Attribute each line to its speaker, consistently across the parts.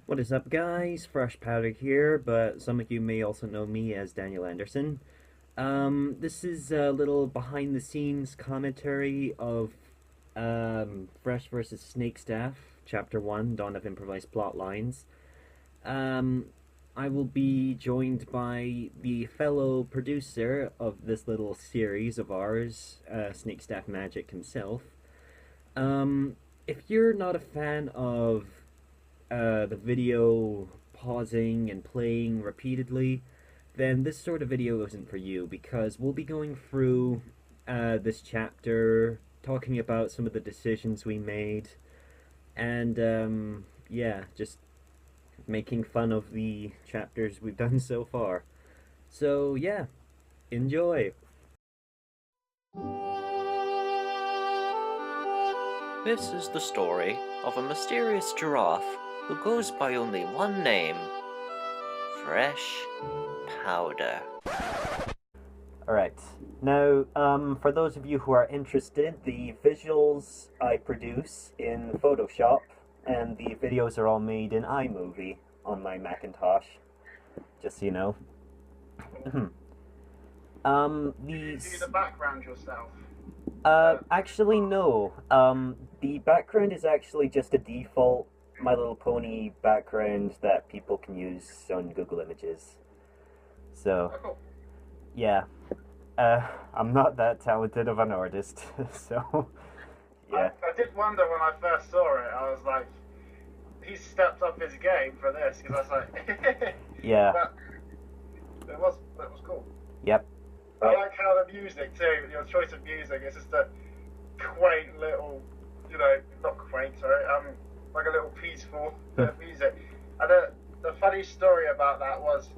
Speaker 1: What is up, guys? Fresh Powder here, but some of you may also know me as Daniel Anderson. This is a little behind the scenes commentary of Fresh vs. Snakestaff, Chapter 1, Dawn of Improvised Plot Lines. Um, I will be joined by the fellow producer of this little series of ours, Snakestaff Magic himself. Um, if you're not a fan of the video pausing and playing repeatedly, then this sort of video isn't for you because we'll be going through this chapter, talking about some of the decisions we made, and yeah, just making fun of the chapters we've done so far. So, yeah, enjoy!
Speaker 2: This is the story of a mysterious giraffe who goes by only one name: Fresh Powder.
Speaker 1: Alright, now, for those of you who are interested, the visuals I produce in Photoshop and the videos are all made in iMovie on my Macintosh, just so you know.
Speaker 3: Do you do the background yourself?
Speaker 1: Actually, no. The background is actually just a default My Little Pony background that people can use on Google Images. So,
Speaker 3: Oh, cool.
Speaker 1: yeah. I'm not that talented of an artist, so, yeah.
Speaker 3: I did wonder when I first saw it. I was like, he's stepped up his game for this because I was like,
Speaker 1: Yeah,
Speaker 3: but it was cool.
Speaker 1: yep.
Speaker 3: I like how the music too. Your choice of music is just a quaint little, not quaint, sorry, like a little peaceful bit of music. And the funny story about that was,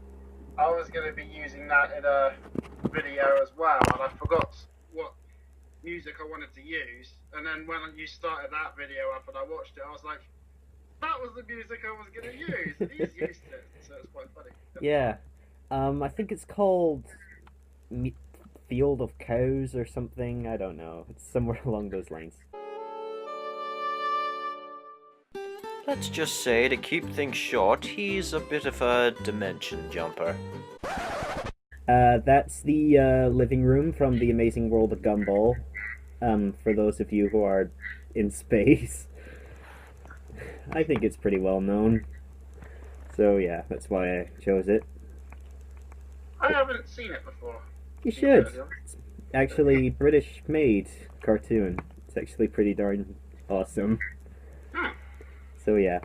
Speaker 3: I was going to be using that in a video as well, and I forgot what music I wanted to use. And then when you started that video up and I watched it, I was like, that was the music I was going to use. He's used it, so it's quite funny.
Speaker 1: Yeah. I think it's called Field of Cows or something. I don't know. It's somewhere along those lines.
Speaker 2: Let's just say, to keep things short, he's a bit of a dimension jumper.
Speaker 1: That's the living room from The Amazing World of Gumball. For those of you who are in space. I think it's pretty well known. So yeah, that's why I chose it.
Speaker 3: I haven't seen it before.
Speaker 1: You should. It's actually British made cartoon. It's actually pretty darn awesome. So yeah.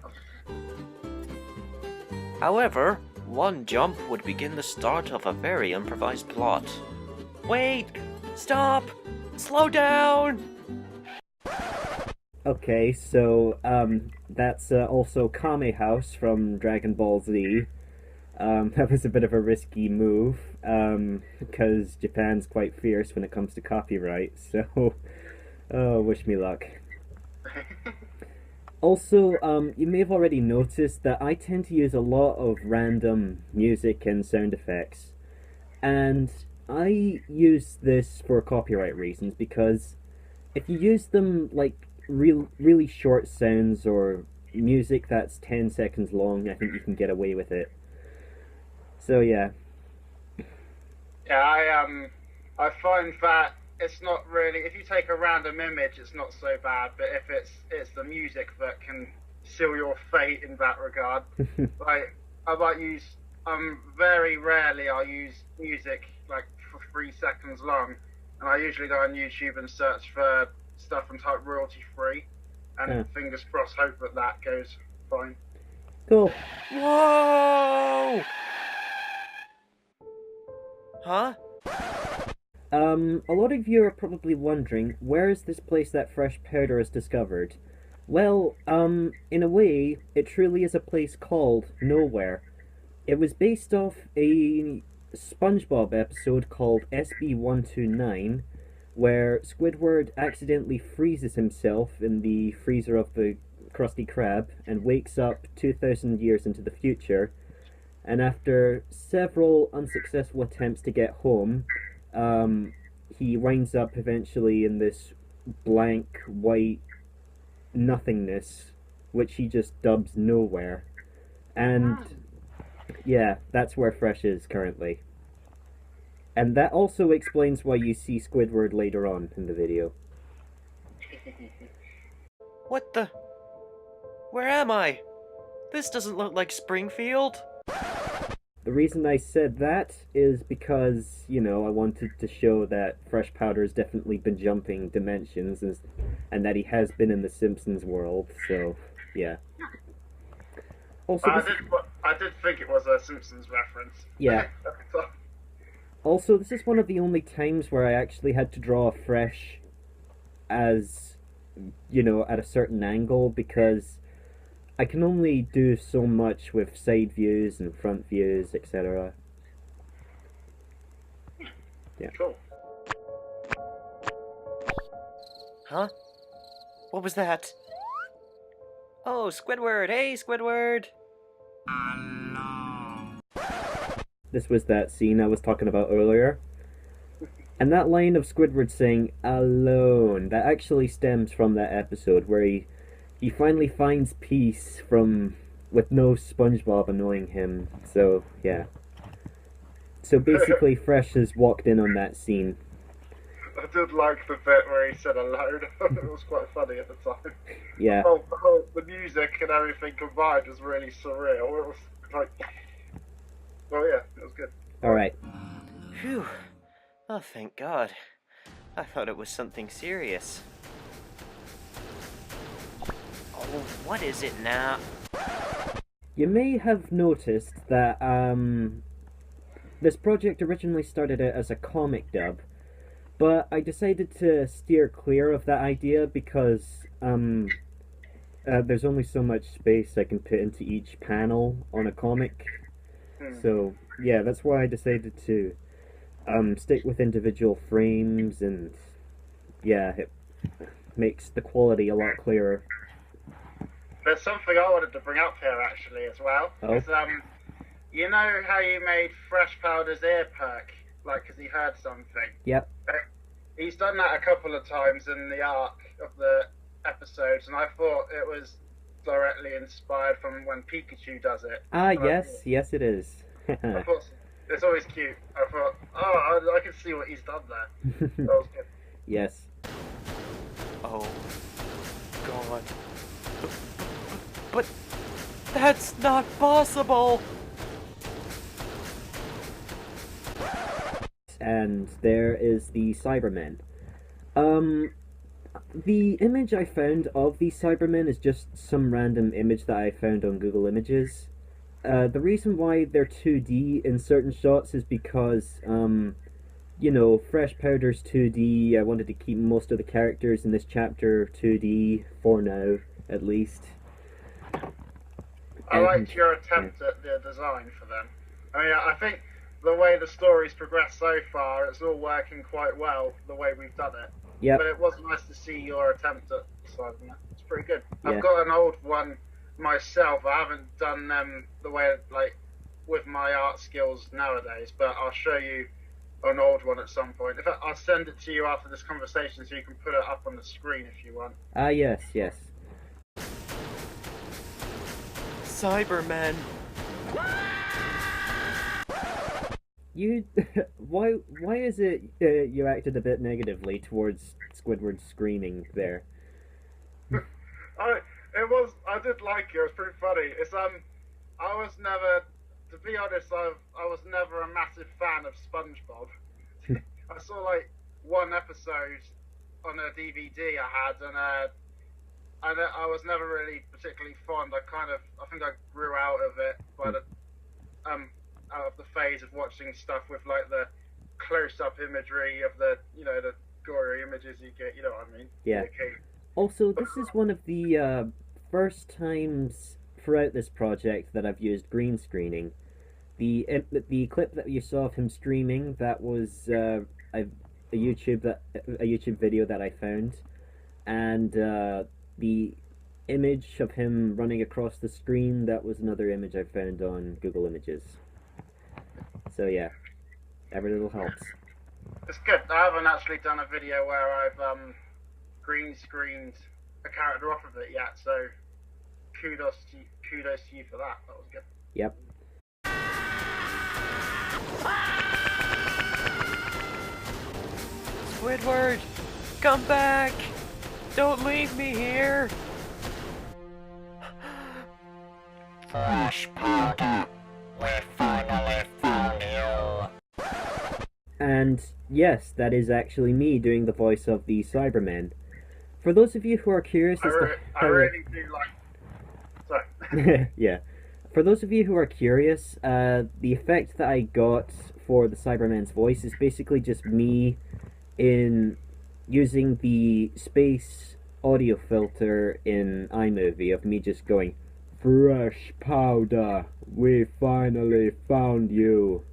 Speaker 2: However, one jump would begin the start of a very improvised plot. Wait! Stop! Slow down!
Speaker 1: Okay, so that's also Kame House from Dragon Ball Z. That was a bit of a risky move, because Japan's quite fierce when it comes to copyright, so, oh, wish me luck. Also, you may have already noticed that I tend to use a lot of random music and sound effects, and I use this for copyright reasons, because if you use them like really short sounds or music that's 10 seconds long, I think you can get away with it. So yeah.
Speaker 3: Yeah, I find that it's not really. If you take a random image, it's not so bad. But if it's the music that can seal your fate in that regard. Like I might use. Very rarely I'll use music like for 3 seconds long, and I usually go on YouTube and search for stuff and type royalty free, and
Speaker 1: Yeah.
Speaker 3: fingers crossed, hope that goes fine.
Speaker 1: Cool.
Speaker 2: Whoa! Huh?
Speaker 1: A lot of you are probably wondering, where is this place that Fresh Powder has discovered? Well, in a way, it truly is a place called Nowhere. It was based off a SpongeBob episode called SB129, where Squidward accidentally freezes himself in the freezer of the Krusty Krab and wakes up 2,000 years into the future. And after several unsuccessful attempts to get home, he winds up eventually in this blank white nothingness, which he just dubs Nowhere. And yeah, that's where Fresh is currently. And that also explains why you see Squidward later on in the video.
Speaker 2: What the? Where am I? This doesn't look like Springfield.
Speaker 1: The reason I said that is because, you know, I wanted to show that Fresh Powder has definitely been jumping dimensions and that he has been in the Simpsons world, so yeah. Also,
Speaker 3: I did think it was a Simpsons reference.
Speaker 1: yeah. Also, this is one of the only times where I actually had to draw Fresh as, you know, at a certain angle, because I can only do so much with side views and front views, etc. Yeah.
Speaker 3: Cool.
Speaker 2: Huh? What was that? Oh, Squidward! Hey, Squidward!
Speaker 1: This was that scene I was talking about earlier. And that line of Squidward saying alone, that actually stems from that episode where he finally finds peace with no SpongeBob annoying him. So yeah. So basically Fresh has walked in on that scene.
Speaker 3: I did like the bit where he said alone. It was quite funny at the time.
Speaker 1: Yeah.
Speaker 3: The music and everything combined was really surreal. It was like, well, yeah, it was good.
Speaker 1: Alright.
Speaker 2: Phew. Oh, thank God. I thought it was something serious. Oh, what is it now?
Speaker 1: You may have noticed that this project originally started out as a comic dub, but I decided to steer clear of that idea because there's only so much space I can put into each panel on a comic. So yeah, that's why I decided to stick with individual frames, and yeah, it makes the quality a lot clearer.
Speaker 3: There's something I wanted to bring up here actually as well.
Speaker 1: Oh.
Speaker 3: Is, you know how you made Fresh Powder's ear perk, like because he heard something?
Speaker 1: Yep.
Speaker 3: He's done that a couple of times in the arc of the episodes, and I thought it was directly inspired from when Pikachu does it.
Speaker 1: Ah, yes it is.
Speaker 3: I thought it's always cute. I thought, oh, I can see what he's done there. That was good.
Speaker 1: Yes.
Speaker 2: Oh, God. But that's not possible!
Speaker 1: And there is the Cybermen. The image I found of the Cybermen is just some random image that I found on Google Images. The reason why they're 2D in certain shots is because, you know, Fresh Powder's 2D. I wanted to keep most of the characters in this chapter 2D, for now, at least.
Speaker 3: I liked your attempt at the design for them. I mean, I think the way the story's progressed so far, it's all working quite well, the way we've done it.
Speaker 1: Yep.
Speaker 3: But it was nice to see your attempt at designing that. It's pretty good.
Speaker 1: Yeah.
Speaker 3: I've got an old one myself. I haven't done them the way, like, with my art skills nowadays, but I'll show you an old one at some point. In fact, I'll send it to you after this conversation so you can put it up on the screen if you want.
Speaker 1: Ah, yes.
Speaker 2: Cybermen!
Speaker 1: You, why is it you acted a bit negatively towards Squidward screaming there?
Speaker 3: I did like it. It was pretty funny. It's I was never, to be honest, I was never a massive fan of SpongeBob. I saw like one episode on a DVD I had, and I was never really particularly fond. I think I grew out of it by the out of the phase of watching stuff with like the close-up imagery of the, you know, the gory images you get. You know what I mean?
Speaker 1: Yeah.
Speaker 3: Okay.
Speaker 1: Also, this is one of the first times throughout this project that I've used green screening. The clip that you saw of him screaming, that was a YouTube video that I found, and the image of him running across the screen, that was another image I found on Google Images. So yeah, every little helps.
Speaker 3: It's good. I haven't actually done a video where I've green screened a character off of it yet, so kudos kudos to you for that. That was good.
Speaker 1: Yep.
Speaker 2: Squidward, come back! Don't leave me here!
Speaker 4: Fresh powder, we finally found you.
Speaker 1: And yes, that is actually me doing the voice of the Cybermen. For those of you who are curious as to
Speaker 3: I really do like. Sorry.
Speaker 1: yeah. For those of you who are curious, the effect that I got for the Cyberman's voice is basically just me in using the space audio filter in iMovie of me just going, "Fresh powder, we finally found you."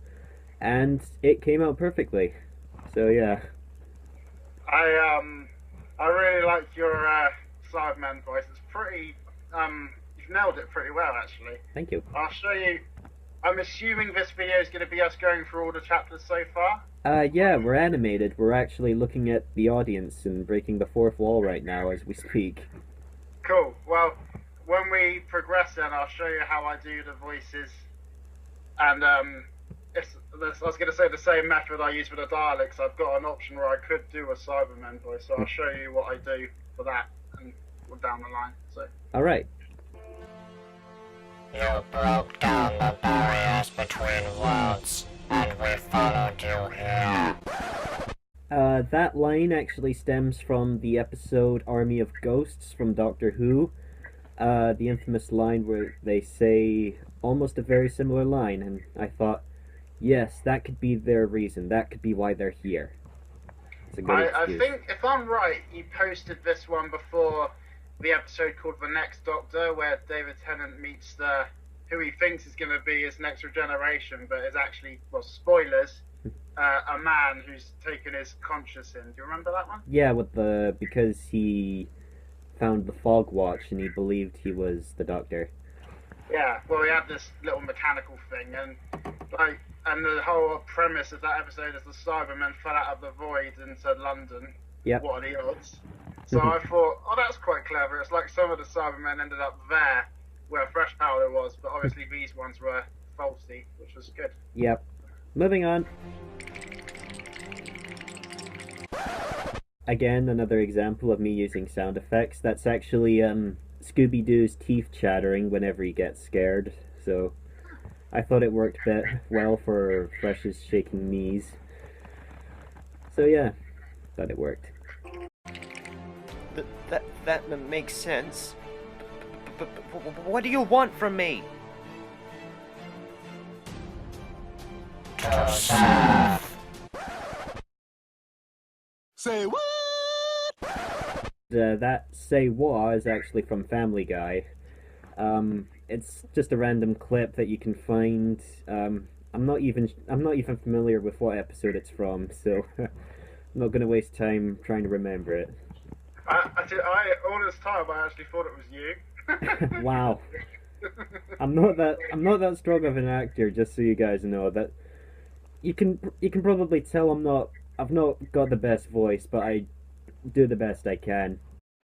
Speaker 1: And it came out perfectly. So yeah.
Speaker 3: I really like your Cyberman voice. It's pretty. You've nailed it pretty well, actually.
Speaker 1: Thank you.
Speaker 3: I'll show you. I'm assuming this video is going to be us going through all the chapters so far.
Speaker 1: Yeah, we're animated. We're actually looking at the audience and breaking the fourth wall right now as we speak.
Speaker 3: Cool. Well, when we progress then, I'll show you how I do the voices. And I was going to say the same method I use for the dialects. I've got an option where I could do a Cyberman voice, so I'll show you what I do for that and down the line. So.
Speaker 1: Alright.
Speaker 4: You broke down the barriers between worlds, and we followed you here.
Speaker 1: That line actually stems from the episode Army of Ghosts from Doctor Who. The infamous line where they say almost a very similar line, and I thought, yes, that could be their reason. That could be why they're here. It's a good
Speaker 3: I
Speaker 1: excuse.
Speaker 3: think, if I'm right, you posted this one before the episode called The Next Doctor, where David Tennant meets who he thinks is going to be his next regeneration, but is actually, well, spoilers, a man who's taken his conscience in. Do you remember that one?
Speaker 1: Yeah, because he found the fog watch and he believed he was the Doctor.
Speaker 3: Yeah, well, he had this little mechanical thing, and the whole premise of that episode is the Cybermen fell out of the void into London.
Speaker 1: Yep.
Speaker 3: What are the odds? So I thought, oh, that's quite clever. It's like some of the Cybermen ended up there where Fresh Powder was, but obviously these ones were faulty, which was good.
Speaker 1: Yep. Moving on. Again, another example of me using sound effects. That's actually Scooby-Doo's teeth chattering whenever he gets scared. So I thought it worked well for Fresh's shaking knees. So yeah, thought it worked.
Speaker 2: That makes sense. But what do you want from me?
Speaker 5: Say what?
Speaker 1: That "say what" is actually from Family Guy. It's just a random clip that you can find. I'm not even familiar with what episode it's from, so I'm not gonna waste time trying to remember it.
Speaker 3: All this time I actually thought it was you.
Speaker 1: Wow. I'm not that strong of an actor, just so you guys know. That you can probably tell I've not got the best voice, but I do the best I can.